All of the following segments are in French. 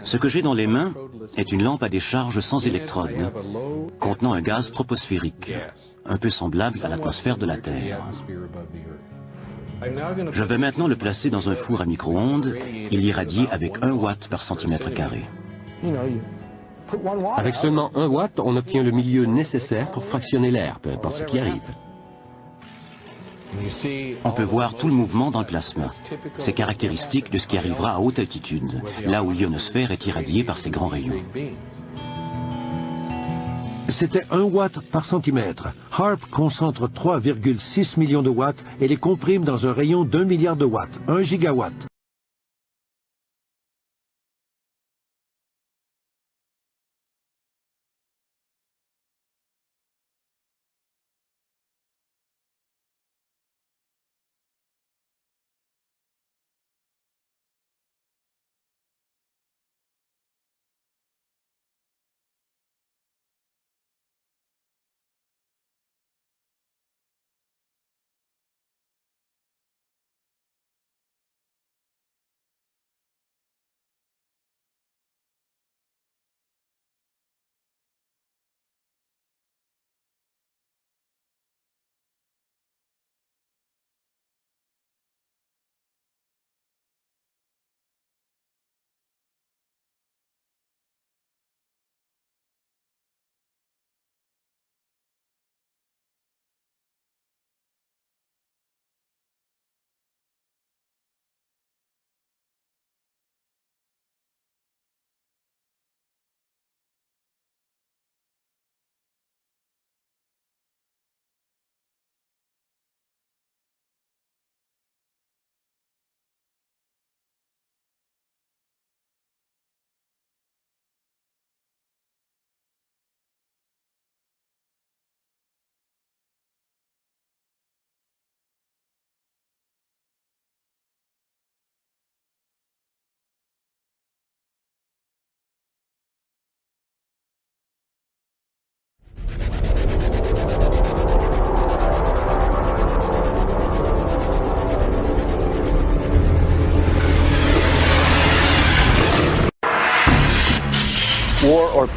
Ce que j'ai dans les mains est une lampe à décharge sans électrodes, contenant un gaz troposphérique, un peu semblable à l'atmosphère de la Terre. Je vais maintenant le placer dans un four à micro-ondes et l'irradier avec 1 watt par centimètre carré. Avec seulement 1 watt, on obtient le milieu nécessaire pour fractionner l'air, peu importe ce qui arrive. On peut voir tout le mouvement dans le plasma. C'est caractéristique de ce qui arrivera à haute altitude, là où l'ionosphère est irradiée par ces grands rayons. C'était 1 watt par centimètre. HAARP concentre 3,6 millions de watts et les comprime dans un rayon d'1 milliard de watts, 1 gigawatt.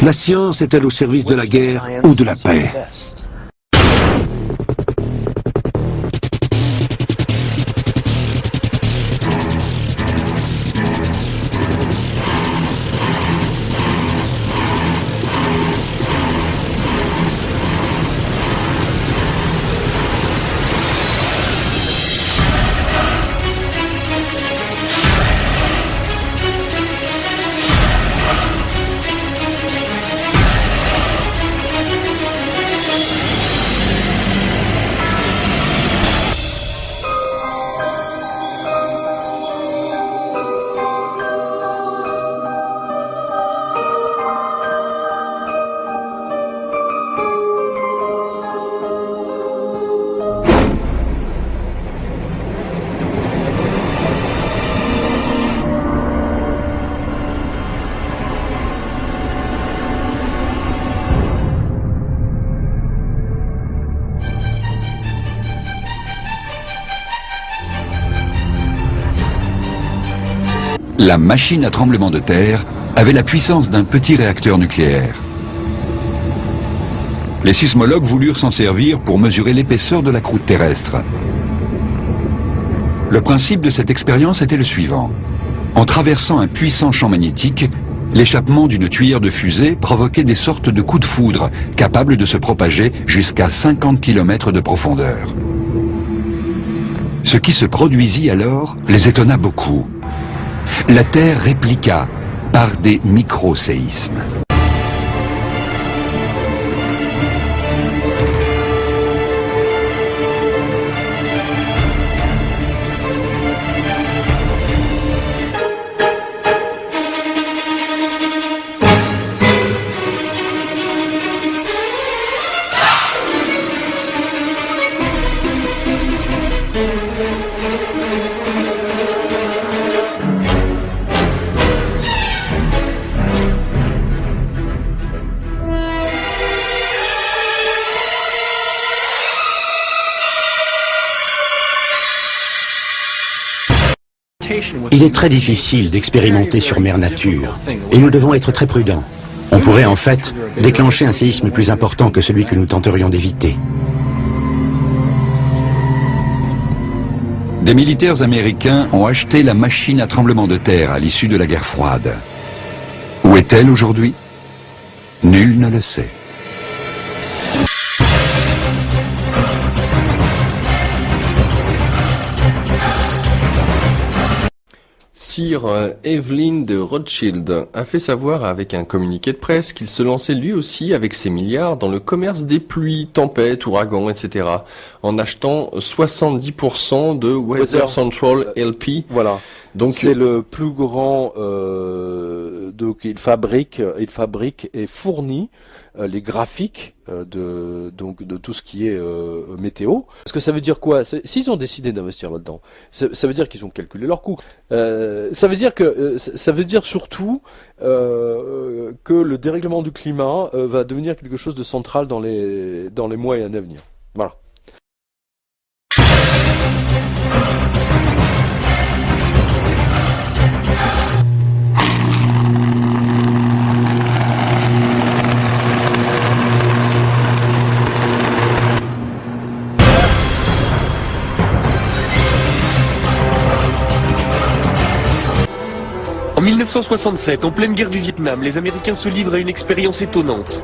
La science est-elle au service de la guerre ou de la paix? La machine à tremblement de terre avait la puissance d'un petit réacteur nucléaire. Les sismologues voulurent s'en servir pour mesurer l'épaisseur de la croûte terrestre. Le principe de cette expérience était le suivant. En traversant un puissant champ magnétique, l'échappement d'une tuyère de fusée provoquait des sortes de coups de foudre capables de se propager jusqu'à 50 km de profondeur. Ce qui se produisit alors les étonna beaucoup. La Terre répliqua par des micro-séismes. Il est très difficile d'expérimenter sur Mère Nature, et nous devons être très prudents. On pourrait en fait déclencher un séisme plus important que celui que nous tenterions d'éviter. Des militaires américains ont acheté la machine à tremblement de terre à l'issue de la guerre froide. Où est-elle aujourd'hui? Nul ne le sait. Sir Evelyn de Rothschild a fait savoir avec un communiqué de presse qu'il se lançait lui aussi avec ses milliards dans le commerce des pluies, tempêtes, ouragans, etc. en achetant 70% de Weather Central LP. Voilà. Donc c'est le plus grand. Donc il fabrique et fournit les graphiques de tout ce qui est météo. Parce que ça veut dire quoi? S'ils ont décidé d'investir là-dedans, ça veut dire qu'ils ont calculé leurs coûts. Ça veut dire surtout que le dérèglement du climat va devenir quelque chose de central dans les mois et années à venir. Voilà. En 1967, en pleine guerre du Vietnam, les Américains se livrent à une expérience étonnante.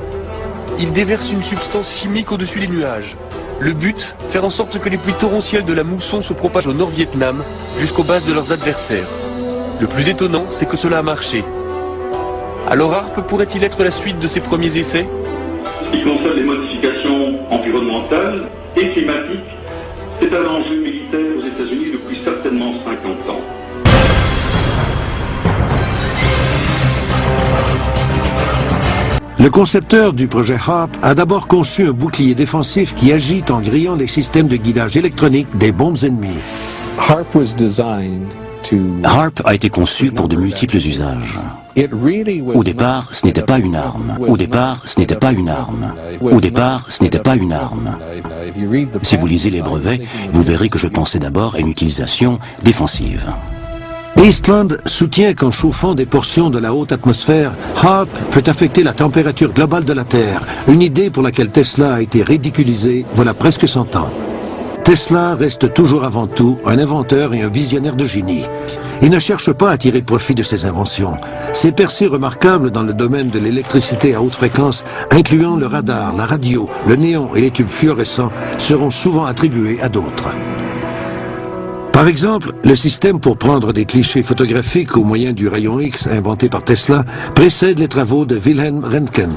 Ils déversent une substance chimique au-dessus des nuages. Le but, faire en sorte que les pluies torrentielles de la mousson se propagent au Nord-Vietnam jusqu'aux bases de leurs adversaires. Le plus étonnant, c'est que cela a marché. Alors HAARP pourrait-il être la suite de ces premiers essais? Ce qui concerne les modifications environnementales et climatiques, c'est un enjeu militaire aux États-Unis depuis certainement 50 ans. Le concepteur du projet HAARP a d'abord conçu un bouclier défensif qui agit en grillant les systèmes de guidage électronique des bombes ennemies. HAARP a été conçu pour de multiples usages. Au départ, ce n'était pas une arme. Au départ, ce n'était pas une arme. Au départ, ce n'était pas une arme. Si vous lisez les brevets, vous verrez que je pensais d'abord à une utilisation défensive. Eastland soutient qu'en chauffant des portions de la haute atmosphère, HAARP peut affecter la température globale de la Terre, une idée pour laquelle Tesla a été ridiculisée voilà presque 100 ans. Tesla reste toujours avant tout un inventeur et un visionnaire de génie. Il ne cherche pas à tirer profit de ses inventions. Ses percées remarquables dans le domaine de l'électricité à haute fréquence, incluant le radar, la radio, le néon et les tubes fluorescents, seront souvent attribuées à d'autres. Par exemple, le système pour prendre des clichés photographiques au moyen du rayon X inventé par Tesla précède les travaux de Wilhelm Röntgen.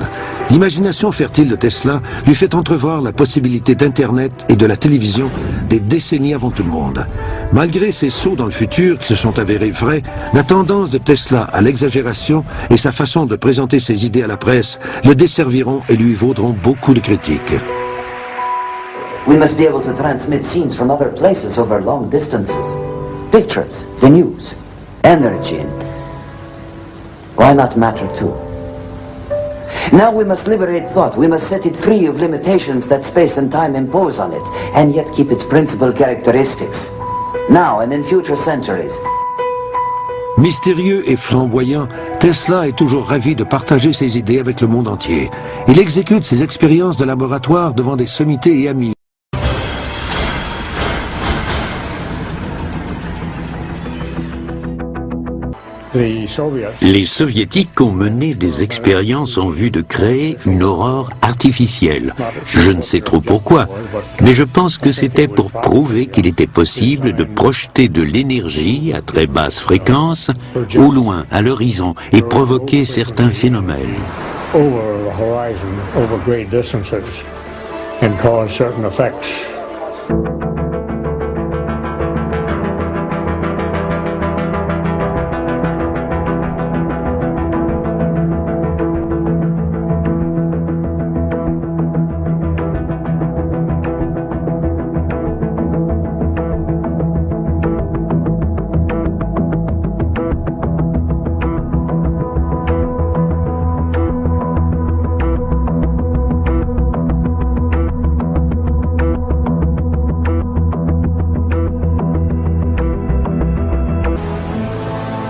L'imagination fertile de Tesla lui fait entrevoir la possibilité d'Internet et de la télévision des décennies avant tout le monde. Malgré ces sauts dans le futur qui se sont avérés vrais, la tendance de Tesla à l'exagération et sa façon de présenter ses idées à la presse le desserviront et lui vaudront beaucoup de critiques. We must be able to transmit scenes from other places over long distances. Pictures, the news, energy, and why not matter too? Now we must liberate thought. We must set it free of limitations that space and time impose on it, and yet keep its principal characteristics. Now and in future centuries. Mystérieux et flamboyant, Tesla est toujours ravi de partager ses idées avec le monde entier. Il exécute ses expériences de laboratoire devant des sommités et amis. Les Soviétiques ont mené des expériences en vue de créer une aurore artificielle. Je ne sais trop pourquoi, mais je pense que c'était pour prouver qu'il était possible de projeter de l'énergie à très basse fréquence au loin, à l'horizon, et provoquer certains phénomènes.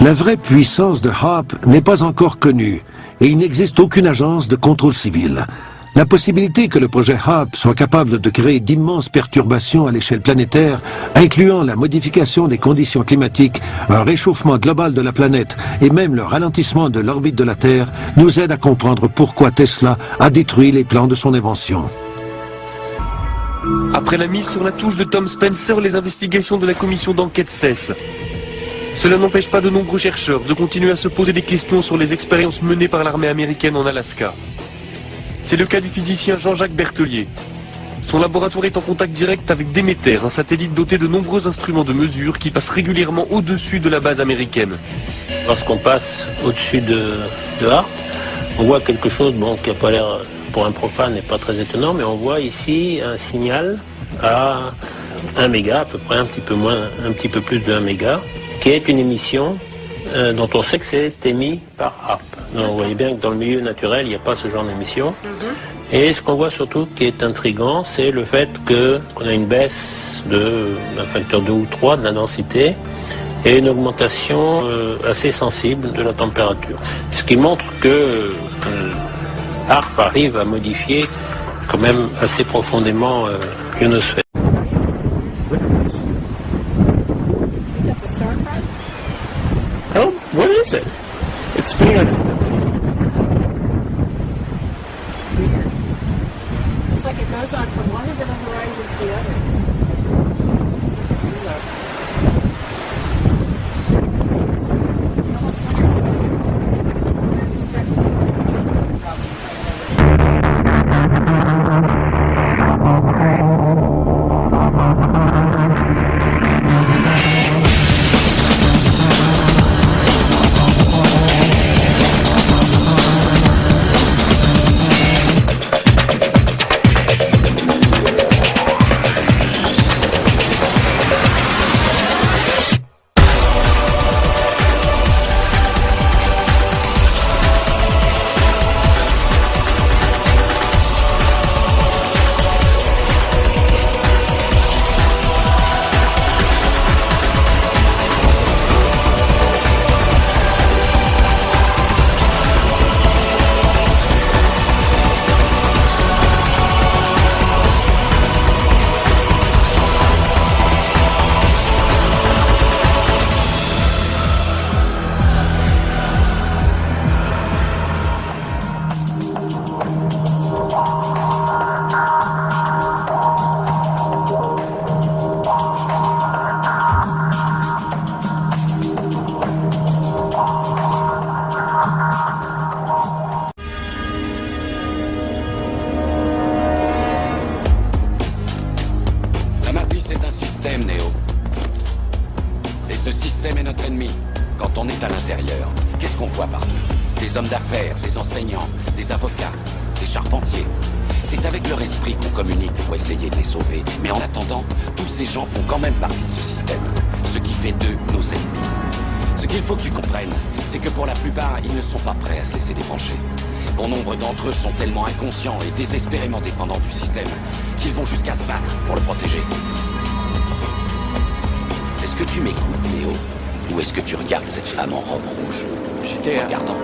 La vraie puissance de HAARP n'est pas encore connue et il n'existe aucune agence de contrôle civil. La possibilité que le projet HAARP soit capable de créer d'immenses perturbations à l'échelle planétaire, incluant la modification des conditions climatiques, un réchauffement global de la planète et même le ralentissement de l'orbite de la Terre, nous aide à comprendre pourquoi Tesla a détruit les plans de son invention. Après la mise sur la touche de Tom Spencer, les investigations de la commission d'enquête cessent. Cela n'empêche pas de nombreux chercheurs de continuer à se poser des questions sur les expériences menées par l'armée américaine en Alaska. C'est le cas du physicien Jean-Jacques Berthelier. Son laboratoire est en contact direct avec Demeter, un satellite doté de nombreux instruments de mesure qui passe régulièrement au-dessus de la base américaine. Lorsqu'on passe au-dessus de HAARP, on voit quelque chose qui n'a pas l'air, pour un profane, n'est pas très étonnant, mais on voit ici un signal à 1 méga, à peu près un petit peu plus de 1 méga, qui est une émission dont on sait que c'est émis par HAARP. Donc vous voyez bien que dans le milieu naturel, il n'y a pas ce genre d'émission. Et ce qu'on voit surtout qui est intriguant, c'est le fait qu'on a une baisse d'un facteur 2 ou 3 de la densité et une augmentation assez sensible de la température. Ce qui montre que HAARP arrive à modifier quand même assez profondément l'ionosphère. Oh, what is it? It's spinning like... It's like it goes on from one end of the horizon to the other. des hommes d'affaires, des enseignants, des avocats, des charpentiers. C'est avec leur esprit qu'on communique pour essayer de les sauver. Mais en attendant, tous ces gens font quand même partie de ce système, ce qui fait d'eux nos ennemis. Ce qu'il faut que tu comprennes, c'est que pour la plupart, ils ne sont pas prêts à se laisser débrancher. Bon nombre d'entre eux sont tellement inconscients et désespérément dépendants du système qu'ils vont jusqu'à se battre pour le protéger. Est-ce que tu m'écoutes, Léo? Ou est-ce que tu regardes cette femme en robe rouge? Regarde encore.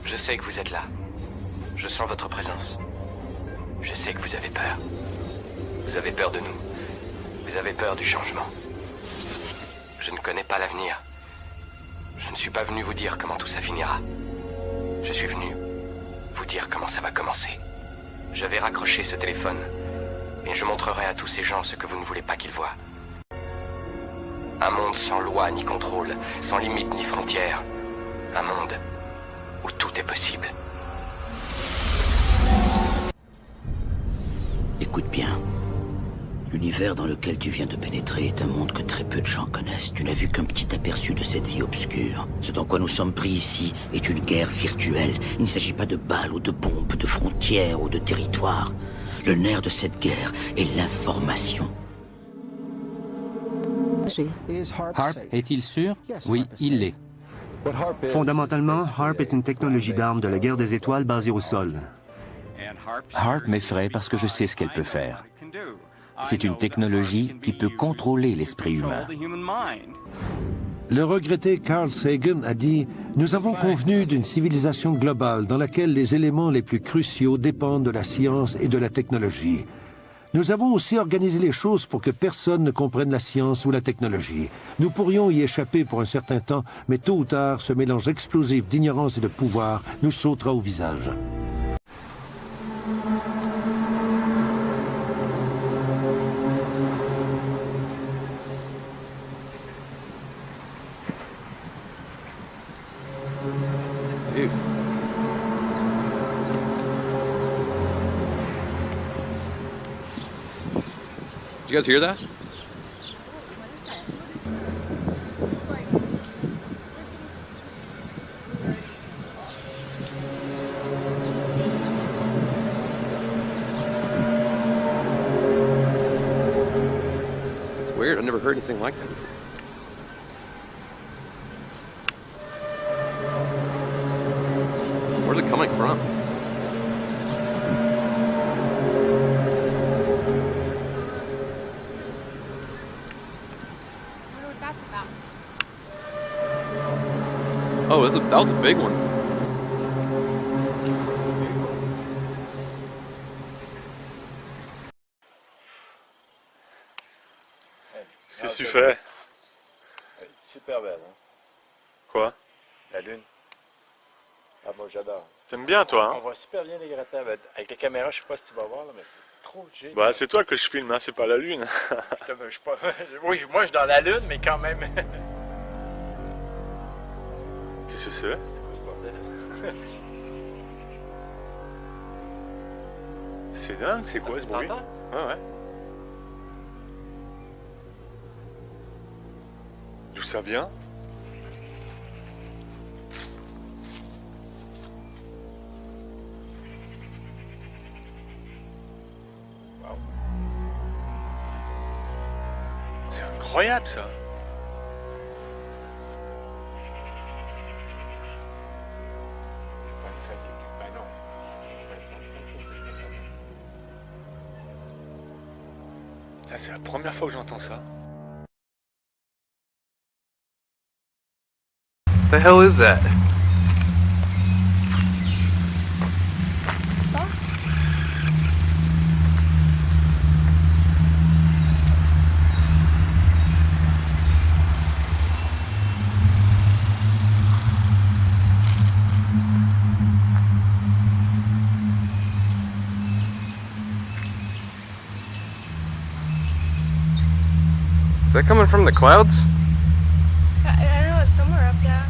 Je sais que vous êtes là. Je sens votre présence. Je sais que vous avez peur. Vous avez peur de nous. Vous avez peur du changement. Je ne connais pas l'avenir. Je ne suis pas venu vous dire comment tout ça finira. Je suis venu vous dire comment ça va commencer. Je vais raccrocher ce téléphone et je montrerai à tous ces gens ce que vous ne voulez pas qu'ils voient. Un monde sans loi ni contrôle, sans limite ni frontières. Un monde où tout est possible. Écoute bien. L'univers dans lequel tu viens de pénétrer est un monde que très peu de gens connaissent. Tu n'as vu qu'un petit aperçu de cette vie obscure. Ce dans quoi nous sommes pris ici est une guerre virtuelle. Il ne s'agit pas de balles ou de bombes, de frontières ou de territoires. Le nerf de cette guerre est l'information. HARP est-il sûr? Oui, il l'est. Fondamentalement, HARP est une technologie d'armes de la guerre des étoiles basée au sol. HARP m'effraie parce que je sais ce qu'elle peut faire. C'est une technologie qui peut contrôler l'esprit humain. Le regretté Carl Sagan a dit « Nous avons convenu d'une civilisation globale dans laquelle les éléments les plus cruciaux dépendent de la science et de la technologie. Nous avons aussi organisé les choses pour que personne ne comprenne la science ou la technologie. Nous pourrions y échapper pour un certain temps, mais tôt ou tard, ce mélange explosif d'ignorance et de pouvoir nous sautera au visage. » Did you guys hear that? It's weird. I've never heard anything like that before. Where's it coming from? Oh, that was a big one. Qu'est-ce que tu fais? Super belle, hein? Quoi? La lune. Ah, moi j'adore. T'aimes bien, toi, hein? On voit super bien les gratte-ciels. Avec la caméra, je sais pas si tu vas voir, là, mais c'est trop génial. Bah, c'est toi que je filme, hein, c'est pas la lune. Putain, je suis pas... Oui, moi je suis dans la lune, mais quand même. Qu'est-ce que c'est? C'est quoi ce bordel? C'est dingue, c'est quoi ce bruit? T'entends? Ouais, ouais. D'où ça vient? Wow. C'est incroyable ça. Ça, c'est la première fois que j'entends ça. The hell is that? Is that coming from the clouds? I don't know, it's somewhere up there.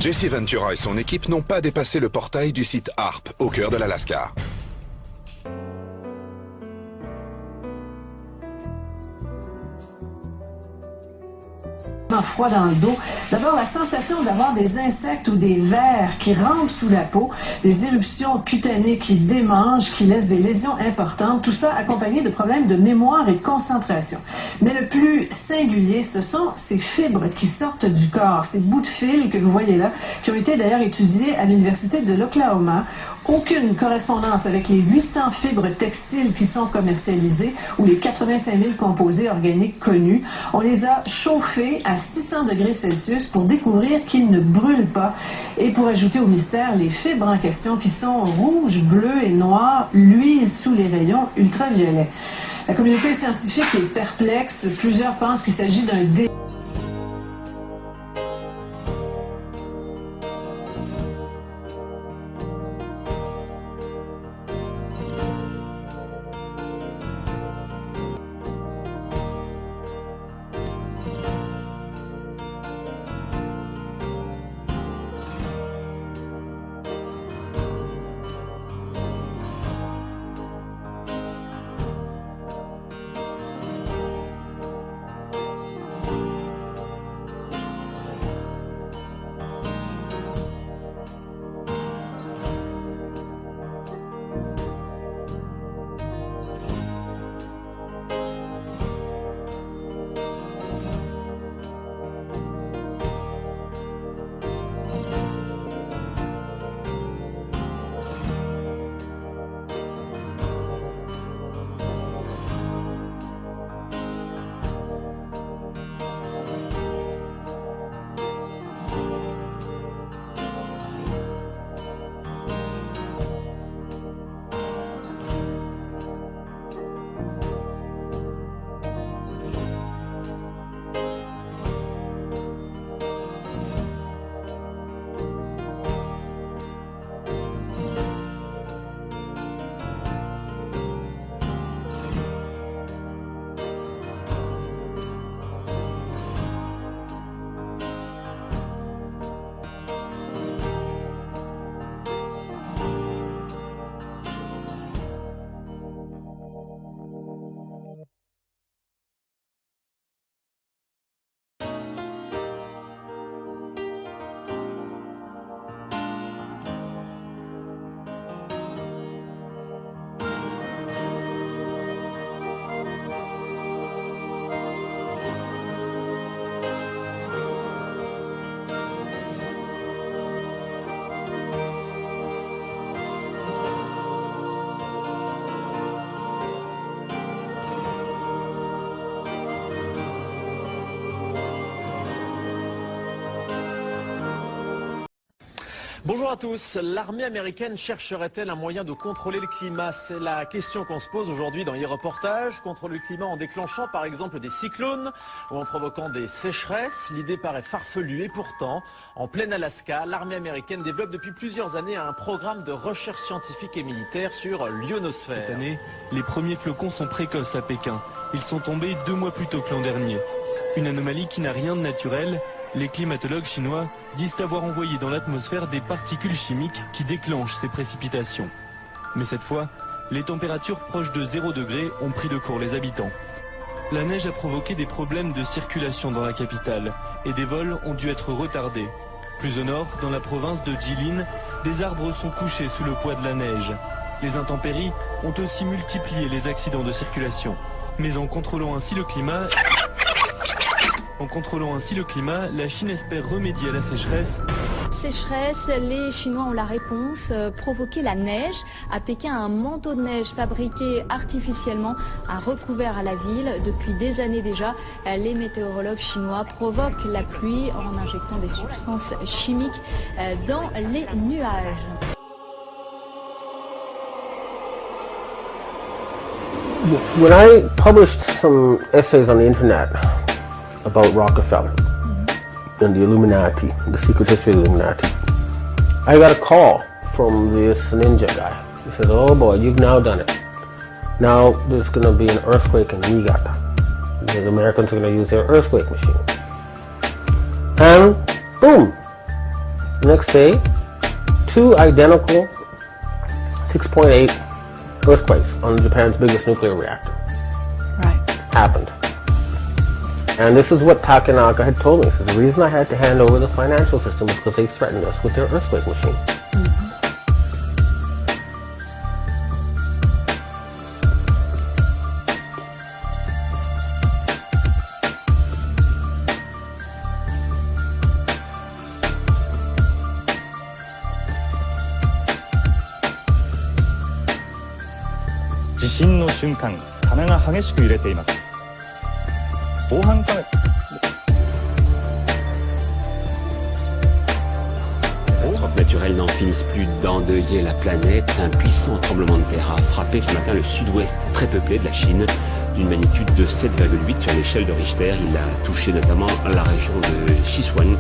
Jesse Ventura et son équipe n'ont pas dépassé le portail du site HAARP, au cœur de l'Alaska. Froid dans le dos. D'abord, la sensation d'avoir des insectes ou des vers qui rentrent sous la peau, des éruptions cutanées qui démangent, qui laissent des lésions importantes, tout ça accompagné de problèmes de mémoire et de concentration. Mais le plus singulier, ce sont ces fibres qui sortent du corps, ces bouts de fil que vous voyez là, qui ont été d'ailleurs étudiés à l'Université de l'Oklahoma. Aucune correspondance avec les 800 fibres textiles qui sont commercialisées ou les 85 000 composés organiques connus. On les a chauffés à 600 degrés Celsius pour découvrir qu'ils ne brûlent pas. Et pour ajouter au mystère, les fibres en question qui sont rouges, bleues et noires luisent sous les rayons ultraviolets. La communauté scientifique est perplexe. Plusieurs pensent qu'il s'agit d'un dé... Bonjour à tous. L'armée américaine chercherait-elle un moyen de contrôler le climat? C'est la question qu'on se pose aujourd'hui dans les reportages. Contrôler le climat en déclenchant par exemple des cyclones ou en provoquant des sécheresses. L'idée paraît farfelue et pourtant, en plein Alaska, l'armée américaine développe depuis plusieurs années un programme de recherche scientifique et militaire sur l'ionosphère. Cette année, les premiers flocons sont précoces à Pékin. Ils sont tombés 2 mois plus tôt que l'an dernier. Une anomalie qui n'a rien de naturel. Les climatologues chinois disent avoir envoyé dans l'atmosphère des particules chimiques qui déclenchent ces précipitations. Mais cette fois, les températures proches de 0 degré ont pris de court les habitants. La neige a provoqué des problèmes de circulation dans la capitale et des vols ont dû être retardés. Plus au nord, dans la province de Jilin, des arbres sont couchés sous le poids de la neige. Les intempéries ont aussi multiplié les accidents de circulation. Mais en contrôlant ainsi le climat, la Chine espère remédier à la sécheresse. Sécheresse, les Chinois ont la réponse, provoquer la neige. À Pékin, un manteau de neige fabriqué artificiellement a recouvert à la ville. Depuis des années déjà, les météorologues chinois provoquent la pluie en injectant des substances chimiques dans les nuages. When I published some essays on the internet about Rockefeller and the Illuminati, the secret history of the Illuminati, I got a call from this ninja guy. He said, "Oh boy, you've now done it. Now there's going to be an earthquake in Niigata. The Americans are going to use their earthquake machine." And boom, next day, 2 identical 6.8 earthquakes on Japan's biggest nuclear reactor. Right. Happened. And this is what Takenaka had told me. He said, the reason I had to hand over the financial system was because they threatened us with their earthquake machine. Les catastrophes naturelles n'en finissent plus d'endeuiller la planète. Un puissant tremblement de terre a frappé ce matin le sud-ouest très peuplé de la Chine, d'une magnitude de 7,8 sur l'échelle de Richter. Il a touché notamment la région de Sichuan,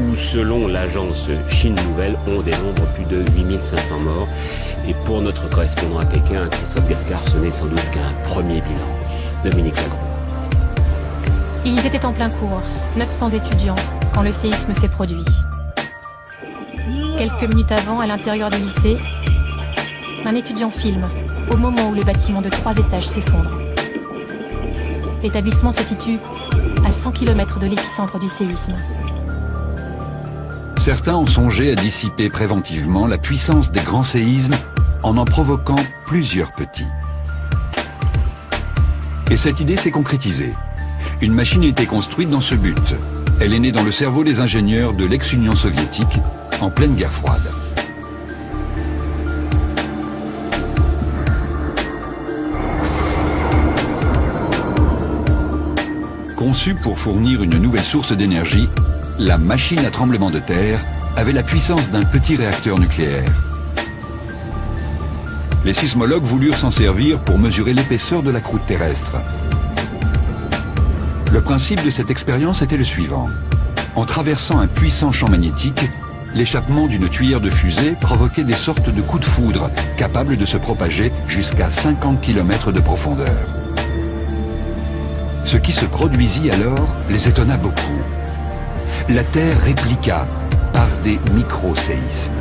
où selon l'agence Chine Nouvelle, on dénombre plus de 8500 morts. Et pour notre correspondant à Pékin, Christophe Gascard, ce n'est sans doute qu'un premier bilan. Dominique Lagron. Ils étaient en plein cours, 900 étudiants, quand le séisme s'est produit. Quelques minutes avant, à l'intérieur du lycée, un étudiant filme au moment où le bâtiment de 3 étages s'effondre. L'établissement se situe à 100 km de l'épicentre du séisme. Certains ont songé à dissiper préventivement la puissance des grands séismes en provoquant plusieurs petits. Et cette idée s'est concrétisée. Une machine a été construite dans ce but. Elle est née dans le cerveau des ingénieurs de l'ex-Union soviétique en pleine guerre froide. Conçue pour fournir une nouvelle source d'énergie, la machine à tremblement de terre avait la puissance d'un petit réacteur nucléaire. Les sismologues voulurent s'en servir pour mesurer l'épaisseur de la croûte terrestre. Le principe de cette expérience était le suivant. En traversant un puissant champ magnétique, l'échappement d'une tuyère de fusée provoquait des sortes de coups de foudre, capables de se propager jusqu'à 50 km de profondeur. Ce qui se produisit alors les étonna beaucoup. La Terre répliqua par des micro-séismes.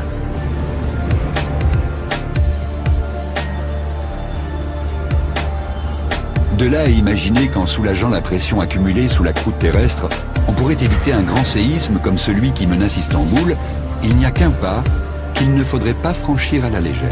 De là à imaginer qu'en soulageant la pression accumulée sous la croûte terrestre, on pourrait éviter un grand séisme comme celui qui menace Istanbul, il n'y a qu'un pas qu'il ne faudrait pas franchir à la légère.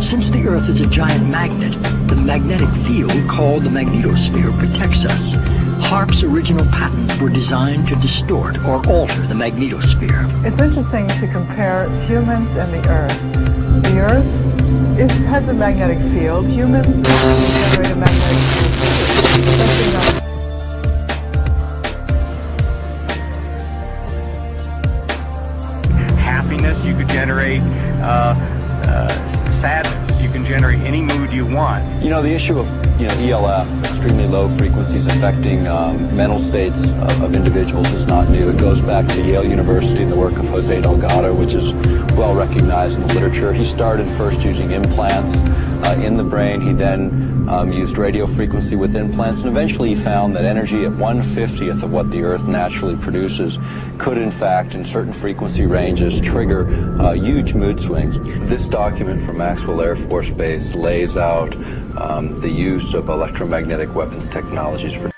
Since the Earth is a giant magnet, the magnetic field called the magnetosphere protects us. HAARP's original patents were designed to distort or alter the magnetosphere. It's interesting to compare humans and the Earth. The Earth has a magnetic field. Humans generate a magnetic field. Happiness, you could generate sadness. You can generate any mood you want. You know, the issue of ELF, extremely low frequencies affecting mental states of individuals, is not new. It goes back to Yale University and the work of Jose Delgado, which is well recognized in the literature. He started first using implants in the brain. He then used radio frequency with implants, and eventually he found that energy at 1/50th of what the Earth naturally produces could, in fact, in certain frequency ranges, trigger huge mood swings. This document from Maxwell Air Force Base lays out the use of electromagnetic weapons technologies for